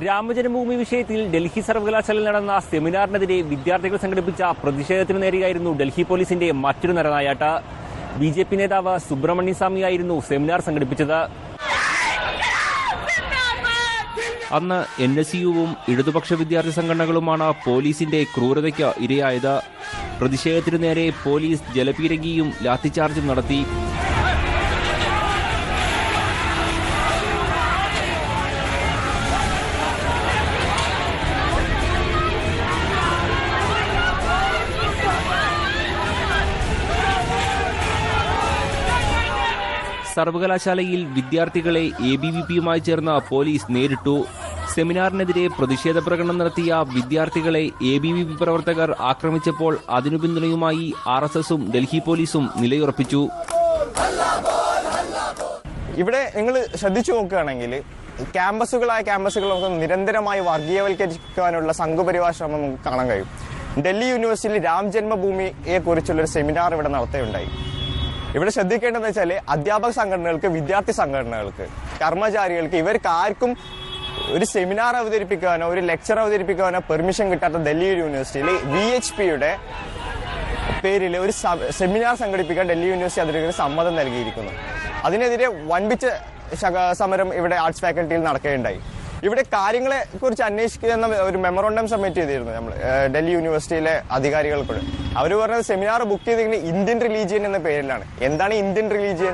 രാമജന്മഭൂമി വിഷയത്തിൽ ഡൽഹി സർവകലാശാലയിൽ നടന്ന സെമിനാറിനെതിരെ വിദ്യാർത്ഥികൾ സംഘടിപ്പിച്ച പ്രതിഷേധത്തിനു നേരെയായിരുന്നു ഡൽഹി പോലീസിന്റെ മറ്റൊരു നരനായാട്ട്. ബിജെപി നേതാവ് സുബ്രഹ്മണ്യ സ്വാമിയായിരുന്നു സെമിനാർ സംഘടിപ്പിച്ചത്. അന്ന് NSUവും ഇടതുപക്ഷ വിദ്യാർത്ഥി സംഘടനകളുമാണ് പോലീസിന്റെ ക്രൂരതയ്ക്ക് ഇരയായത്. പ്രതിഷേധത്തിനു നേരെ പോലീസ് ജലപീരങ്കിയും ലാത്തിചാർജും നടത്തി. സർവകലാശാലയിൽ വിദ്യാർത്ഥികളെ ABVPയുമായി ചേർന്ന് പോലീസ് നേരിട്ടു. സെമിനാറിനെതിരെ പ്രതിഷേധ പ്രകടനം നടത്തിയ വിദ്യാർത്ഥികളെ ABVP പ്രവർത്തകർ ആക്രമിച്ചപ്പോൾ അതിനു പിന്തുണയുമായി RSSും ഡൽഹി പോലീസും നിലയുറപ്പിച്ചു. ഇവിടെ നിങ്ങൾ ശ്രദ്ധിച്ചു നോക്കുകയാണെങ്കിൽ ക്യാമ്പസുകളൊക്കെ നിരന്തരമായി വർഗീയവൽക്കരിക്കാനുള്ള സംഘപരിവാർ ശ്രമം നമുക്ക് കാണാൻ കഴിയും. ഡൽഹി യൂണിവേഴ്സിറ്റിയിൽ രാംജന്മഭൂമിയെ കുറിച്ചുള്ളൊരു സെമിനാർ ഇവിടെ നടത്തുകയുണ്ടായി. ഇവിടെ ശ്രദ്ധിക്കേണ്ടതെന്ന് വെച്ചാൽ അധ്യാപക സംഘടനകൾക്ക്, വിദ്യാർത്ഥി സംഘടനകൾക്ക്, കർമ്മചാരികൾക്ക് ഇവർക്ക് ആർക്കും ഒരു സെമിനാർ അവതരിപ്പിക്കാനോ ഒരു ലെക്ചർ അവതരിപ്പിക്കാനോ പെർമിഷൻ കിട്ടാത്ത ഡൽഹി യൂണിവേഴ്സിറ്റിയിൽ VHPയുടെ പേരിൽ ഒരു സെമിനാർ സംഘടിപ്പിക്കാൻ ഡൽഹി യൂണിവേഴ്സിറ്റി അധികൃതർ സമ്മതം നൽകിയിരിക്കുന്നു. അതിനെതിരെ വൻപിച്ച സമരം ഇവിടെ ആർട്സ് ഫാക്കൽറ്റിയിൽ നടക്കുകയുണ്ടായി. ഇവിടെ കാര്യങ്ങളെ കുറിച്ച് അന്വേഷിക്കുന്ന ഒരു മെമ്മോറണ്ടം സബ്മിറ്റ് ചെയ്തിരുന്നു നമ്മൾ ഡൽഹി യൂണിവേഴ്സിറ്റിയിലെ അധികാരികൾക്കൂടെ. അവർ പറഞ്ഞത് സെമിനാർ ബുക്ക് ചെയ്തിരിക്കുന്നത് ഇന്ത്യൻ റിലീജിയൻ എന്ന പേരിലാണ്. എന്താണ് ഇന്ത്യൻ റിലീജിയൻ?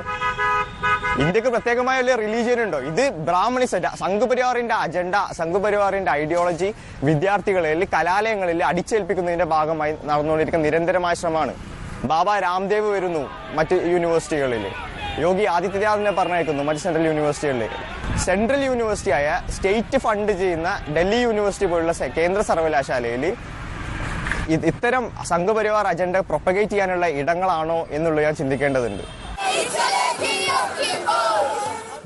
ഇന്ത്യക്ക് പ്രത്യേകമായ വലിയ റിലീജിയൻ ഉണ്ടോ? ഇത് ബ്രാഹ്മണിസം, സംഘപരിവാറിന്റെ അജണ്ട, സംഘപരിവാറിന്റെ ഐഡിയോളജി വിദ്യാർത്ഥികളിൽ, കലാലയങ്ങളിൽ അടിച്ചേൽപ്പിക്കുന്നതിന്റെ ഭാഗമായി നടന്നുകൊണ്ടിരിക്കുന്ന നിരന്തരമായ ശ്രമമാണ്. ബാബ രാംദേവ് വരുന്നു മറ്റ് യൂണിവേഴ്സിറ്റികളിൽ, യോഗി ആദിത്യനാഥിനെ പറഞ്ഞയക്കുന്നു മറ്റ് സെൻട്രൽ യൂണിവേഴ്സിറ്റികളിലേക്ക്. സെൻട്രൽ യൂണിവേഴ്സിറ്റിയായ സ്റ്റേറ്റ് ഫണ്ട് ചെയ്യുന്ന ഡൽഹി യൂണിവേഴ്സിറ്റി പോലുള്ള കേന്ദ്ര സർവകലാശാലയിൽ ഇത്തരം സംഘപരിവാർ അജണ്ട പ്രൊപ്പഗേറ്റ് ചെയ്യാനുള്ള ഇടങ്ങളാണോ എന്നുള്ളത് ഞാൻ ചിന്തിക്കേണ്ടതുണ്ട്.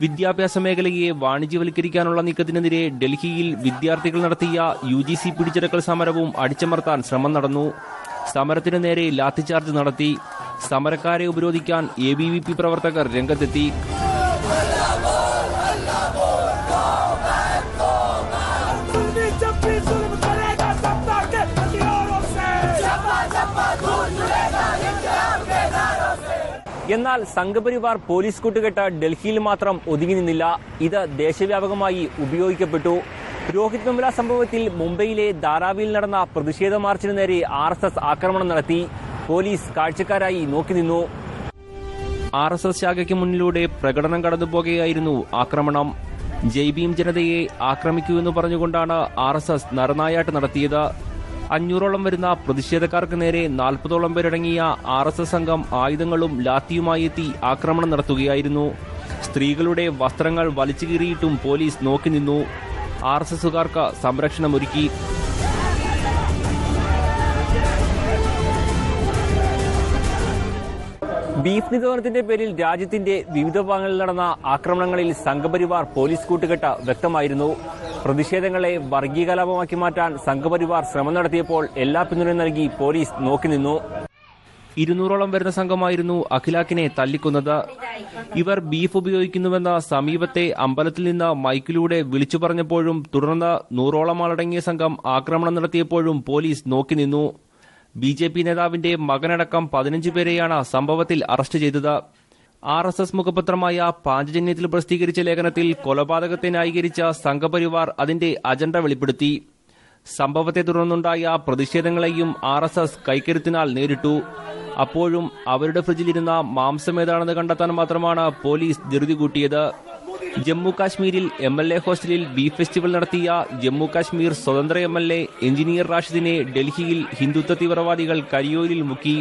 വിദ്യാഭ്യാസ മേഖലയെ വാണിജ്യവൽക്കരിക്കാനുള്ള നീക്കത്തിനെതിരെ ഡൽഹിയിൽ വിദ്യാർത്ഥികൾ നടത്തിയ UGC പിടിച്ചെടുക്കൽ സമരവും അടിച്ചമർത്താൻ ശ്രമം നടന്നു. സമരത്തിനു നേരെ ലാത്തിചാർജ് നടത്തി. സമരക്കാരെ ഉപരോധിക്കാൻ ABVP പ്രവർത്തകർ രംഗത്തെത്തി. എന്നാൽ സംഘപരിവാർ പോലീസ് കൂട്ടുകെട്ട് ഡൽഹിയിൽ മാത്രം ഒതുങ്ങി നിന്നില്ല. ഇത് ദേശവ്യാപകമായി ഉപയോഗിക്കപ്പെട്ടു. രോഹിത് വെമുല സംഭവത്തിൽ മുംബൈയിലെ ധാരാവിയിൽ നടന്ന പ്രതിഷേധ മാർച്ചിനു നേരെ RSS ആക്രമണം നടത്തി. പോലീസ് കാഴ്ചക്കാരായി നോക്കി നിന്നു. RSS ശാഖയ്ക്ക് മുന്നിലൂടെ പ്രകടനം കടന്നുപോകുകയായിരുന്നു ആക്രമണം. ജയ്ഭീം ജനതയെ ആക്രമിക്കൂവെന്ന് പറഞ്ഞുകൊണ്ടാണ് RSS നരനായാട്ട് നടത്തിയത്. 500ഓളം വരുന്ന പ്രതിഷേധക്കാർക്ക് നേരെ 40ഓളം പേരടങ്ങിയ RSS സംഘം ആയുധങ്ങളും ലാത്തിയുമായി എത്തി ആക്രമണം നടത്തുകയായിരുന്നു. സ്ത്രീകളുടെ വസ്ത്രങ്ങൾ വലിച്ചു കീറിയിട്ടും പോലീസ് നോക്കി നിന്നു. RSSുകാർക്ക് സംരക്ഷണമൊരുക്കി. ബീഫ് നിരോധനത്തിന്റെ പേരിൽ രാജ്യത്തിന്റെ വിവിധ ഭാഗങ്ങളിൽ നടന്ന ആക്രമണങ്ങളിൽ സംഘപരിവാർ പോലീസ് കൂട്ടുകെട്ട് വ്യക്തമായിരുന്നു. പ്രതിഷേധങ്ങളെ വർഗീയ കലാപമാക്കി മാറ്റാൻ സംഘപരിവാർ ശ്രമം നടത്തിയപ്പോൾ എല്ലാ പിന്തുണയും നൽകി പോലീസ് നോക്കി നിന്നു. 200ഓളം വരുന്ന സംഘമായിരുന്നു അഖിലാഖിനെ തല്ലിക്കൊന്നത്. ഇവർ ബീഫ് ഉപയോഗിക്കുന്നുവെന്ന സമീപത്തെ അമ്പലത്തിൽ നിന്ന് മൈക്കിലൂടെ വിളിച്ചു പറഞ്ഞപ്പോഴും തുടർന്ന് 100ഓളം ആളടങ്ങിയ സംഘം ആക്രമണം നടത്തിയപ്പോഴും പോലീസ് നോക്കി നിന്നു. BJP നേതാവിന്റെ മകനടക്കം 15 പേരെയാണ് സംഭവത്തിൽ അറസ്റ്റ് ചെയ്തത്. RSS മുഖപത്രമായ പാഞ്ചജന്യത്തിൽ പ്രസിദ്ധീകരിച്ച ലേഖനത്തിൽ കൊലപാതകത്തെ ന്യായീകരിച്ച സംഘപരിവാർ അതിന്റെ അജണ്ട വെളിപ്പെടുത്തി. സംഭവത്തെ തുടർന്നുണ്ടായ പ്രതിഷേധങ്ങളെയും RSS കൈക്കരുത്തിനാൽ നേരിട്ടു. അപ്പോഴും അവരുടെ ഫ്രിഡ്ജിലിരുന്ന മാംസം ഏതാണെന്ന് കണ്ടെത്താൻ മാത്രമാണ് പോലീസ് ധൃതി കൂട്ടിയത്. ജമ്മു കാശ്മീരിൽ MLA ഹോസ്റ്റലിൽ ബീഫ് ഫെസ്റ്റിവൽ നടത്തിയ ജമ്മു കാശ്മീർ സ്വതന്ത്ര MLA എഞ്ചിനീയർ റാഷിദിനെ ഡൽഹിയിൽ ഹിന്ദുത്വ തീവ്രവാദികൾ കരിയോയിലിൽ മുക്കി.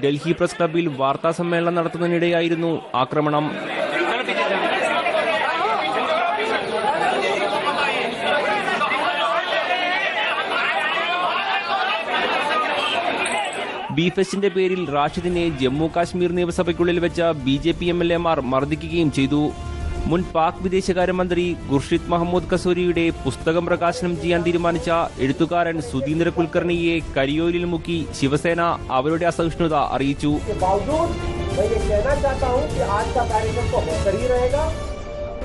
ഡൽഹി പ്രസ് ക്ലബിൽ വാർത്താ സമ്മേളനം നടത്തുന്നതിനിടെയായിരുന്നു ആക്രമണം. ബീഫ് ഫെസ്റ്റിന്റെ പേരിൽ റാഷിദിനെ ജമ്മു കാശ്മീർ നിയമസഭയ്ക്കുള്ളിൽ വെച്ച BJP MLAമാർ മർദ്ദിക്കുകയും ചെയ്തു. മുൻ പാക് വിദേശകാര്യമന്ത്രി ഖുർഷിദ് മഹമ്മൂദ് കസൂരിയുടെ പുസ്തകം പ്രകാശനം ചെയ്യാൻ തീരുമാനിച്ച എഴുത്തുകാരൻ സുധീന്ദ്ര കുൽക്കർണിയെ കരിയോയിലിൽ മുക്കി ശിവസേന അവരുടെ അസഹിഷ്ണുത അറിയിച്ചു.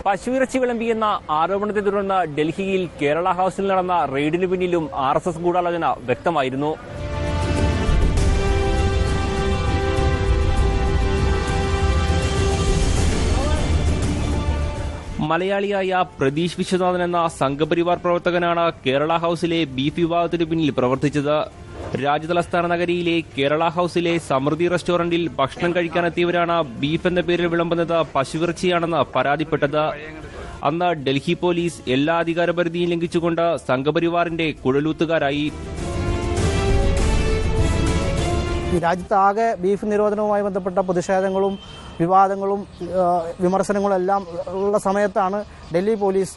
പശുവിറച്ചി വിളമ്പിയെന്ന ആരോപണത്തെ തുടർന്ന് ഡൽഹിയിൽ കേരള ഹൌസിൽ നടന്ന റെയ്ഡിനു പിന്നിലും RSS ഗൂഢാലോചന വ്യക്തമായിരുന്നു. മലയാളിയായ പ്രതീഷ് വിശ്വനാഥൻ എന്ന സംഘപരിവാർ പ്രവർത്തകനാണ് കേരള ഹൌസിലെ ബീഫ് വിവാദത്തിനു പിന്നിൽ പ്രവർത്തിച്ചത്. രാജ്യതലസ്ഥാന നഗരിയിലെ കേരള ഹൌസിലെ സമൃദ്ധി റെസ്റ്റോറന്റിൽ ഭക്ഷണം കഴിക്കാനെത്തിയവരാണ് ബീഫ് എന്ന പേരിൽ വിളമ്പുന്നത് പശുവിറച്ചിയാണെന്ന് പരാതിപ്പെട്ടത്. അന്ന് ഡൽഹി പോലീസ് എല്ലാ അധികാരപരിധിയും ലംഘിച്ചുകൊണ്ട് സംഘപരിവാറിന്റെ കുഴലൂത്തുകാരായി. രാജ്യത്താകെ ബീഫ് നിരോധനവുമായി ബന്ധപ്പെട്ട പ്രതിഷേധങ്ങളും വിവാദങ്ങളും വിമർശനങ്ങളും എല്ലാം ഉള്ള സമയത്താണ് ഡൽഹി പോലീസ്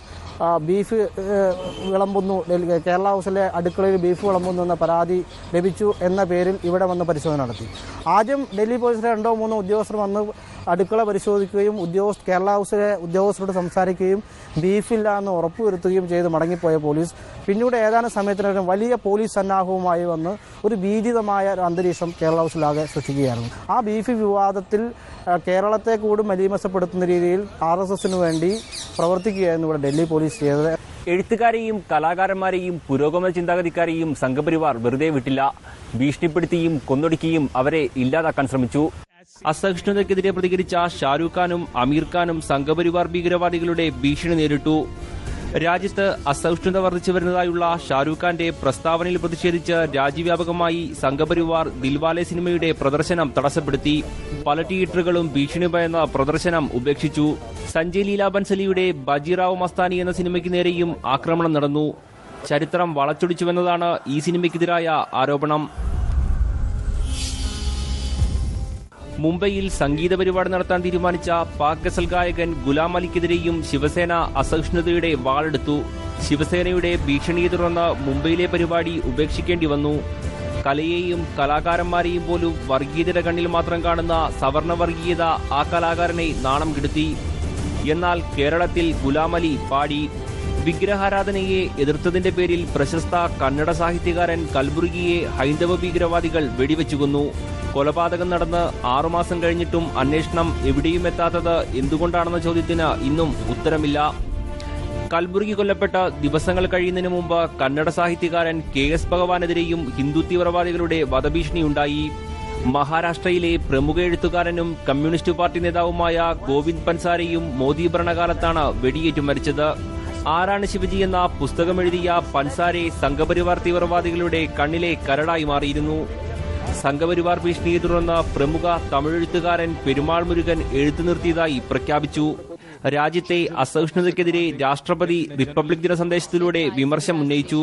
ബീഫ് വിളമ്പുന്നു, കേരള ഹൗസിലെ അടുക്കളയിൽ ബീഫ് വിളമ്പുന്നു എന്ന പരാതി ലഭിച്ചു എന്ന പേരിൽ ഇവിടെ വന്ന് പരിശോധന നടത്തി. ആദ്യം ഡൽഹി പോലീസിലെ 2-3 ഉദ്യോഗസ്ഥർ വന്ന് അടുക്കള പരിശോധിക്കുകയും കേരള ഹൗസിലെ ഉദ്യോഗസ്ഥരോട് സംസാരിക്കുകയും ബീഫില്ല എന്ന് ഉറപ്പുവരുത്തുകയും ചെയ്ത് മടങ്ങിപ്പോയ പോലീസ് പിന്നീട് ഏതാനും സമയത്തിനകം വലിയ പോലീസ് സന്നാഹവുമായി വന്ന് ഒരു ഭീതിതമായ ഒരു അന്തരീക്ഷം കേരള ഹൗസിലാകെ സൃഷ്ടിക്കുകയായിരുന്നു. ആ ബീഫ് വിവാദത്തിൽ കേരളത്തെ കൂടി മലീമസപ്പെടുത്തുന്ന രീതിയിൽ RSSന് വേണ്ടി പ്രവർത്തിക്കുകയായിരുന്നു ഇവിടെ ഡൽഹി പോലീസ് ചെയ്തത്. എഴുത്തുകാരെയും കലാകാരന്മാരെയും പുരോഗമന ചിന്താഗതിക്കാരെയും സംഘപരിവാർ വെറുതെ വിട്ടില്ല. ഭീഷണിപ്പെടുത്തിയും കൊന്നൊടുക്കിയും അവരെ ഇല്ലാതാക്കാൻ ശ്രമിച്ചു. അസഹിഷ്ണുതയ്ക്കെതിരെ പ്രതികരിച്ച ഷാരൂഖ് ഖാനും അമീർ ഖാനും സംഘപരിവാർ ഭീകരവാദികളുടെ ഭീഷണി നേരിട്ടു. രാജ്യത്ത് അസഹിഷ്ണുത വർദ്ധിച്ചു വരുന്നതായുള്ള ഷാരൂഖ് ഖാന്റെ പ്രസ്താവനയിൽ പ്രതിഷേധിച്ച് രാജ്യവ്യാപകമായി സംഘപരിവാർ ദിൽവാലെ സിനിമയുടെ പ്രദർശനം തടസ്സപ്പെടുത്തി. പല തിയേറ്ററുകളും ഭീഷണി ഭയന്ന പ്രദർശനം ഉപേക്ഷിച്ചു. സഞ്ജയ് ലീല ബൻസലിയുടെ ബജീറാവ് മസ്താനി എന്ന സിനിമയ്ക്ക് നേരെയും ആക്രമണം നടന്നു. ചരിത്രം വളച്ചൊടിച്ചുവെന്നതാണ് ഈ സിനിമയ്ക്കെതിരായ ആരോപണം. മുംബൈയിൽ സംഗീത പരിപാടി നടത്താൻ തീരുമാനിച്ച പാക് ഗസൽ ഗായകൻ ഗുലാം അലിക്കെതിരെയും ശിവസേന അസഹിഷ്ണുതയുടെ വാളെടുത്തു. ശിവസേനയുടെ ഭീഷണിയെ തുടർന്ന് മുംബൈയിലെ പരിപാടി ഉപേക്ഷിക്കേണ്ടി വന്നു. കലയെയും കലാകാരന്മാരെയും പോലും വർഗീയതയുടെ കണ്ണിൽ മാത്രം കാണുന്ന സവർണ വർഗീയത ആ കലാകാരനെ നാണം കെടുത്തി. എന്നാൽ കേരളത്തിൽ ഗുലാം അലി പാടി. വിഗ്രഹാരാധനയെ എതിർത്തതിന്റെ പേരിൽ പ്രശസ്ത കന്നഡ സാഹിത്യകാരൻ കൽബുർഗിയെ ഹൈന്ദവ ഭീകരവാദികൾ വെടിവെച്ചു കൊന്നു. കൊലപാതകം നടന്ന് 6 മാസം കഴിഞ്ഞിട്ടും അന്വേഷണം എവിടെയും എത്താത്തത് എന്തുകൊണ്ടാണെന്ന ചോദ്യത്തിന് ഇന്നും ഉത്തരമില്ല. കൽബുർഗി കൊല്ലപ്പെട്ട ദിവസങ്ങൾ കഴിയുന്നതിന് മുമ്പ് കന്നഡ സാഹിത്യകാരൻ KS ഭഗവാനെതിരെയും ഹിന്ദു തീവ്രവാദികളുടെ വധഭീഷണിയുണ്ടായി. മഹാരാഷ്ട്രയിലെ പ്രമുഖ എഴുത്തുകാരനും കമ്മ്യൂണിസ്റ്റ് പാർട്ടി നേതാവുമായ ഗോവിന്ദ് പൻസാരെയും മോദി ഭരണകാലത്താണ് വെടിയേറ്റു മരിച്ചത്. ആരാണ് ശിവജി എന്ന പുസ്തകമെഴുതിയ പൻസാരെ സംഘപരിവാർ തീവ്രവാദികളുടെ കണ്ണിലെ കരടായി മാറിയിരുന്നു. സംഘപരിവാർ ഭീഷണിയെ തുടർന്ന് പ്രമുഖ തമിഴെഴുത്തുകാരൻ പെരുമാൾ മുരുകൻ എഴുത്തു നിർത്തിയതായി പ്രഖ്യാപിച്ചു. രാജ്യത്തെ അസഹിഷ്ണുതയ്ക്കെതിരെ രാഷ്ട്രപതി റിപ്പബ്ലിക് ദിന സന്ദേശത്തിലൂടെ വിമർശനം ഉന്നയിച്ചു.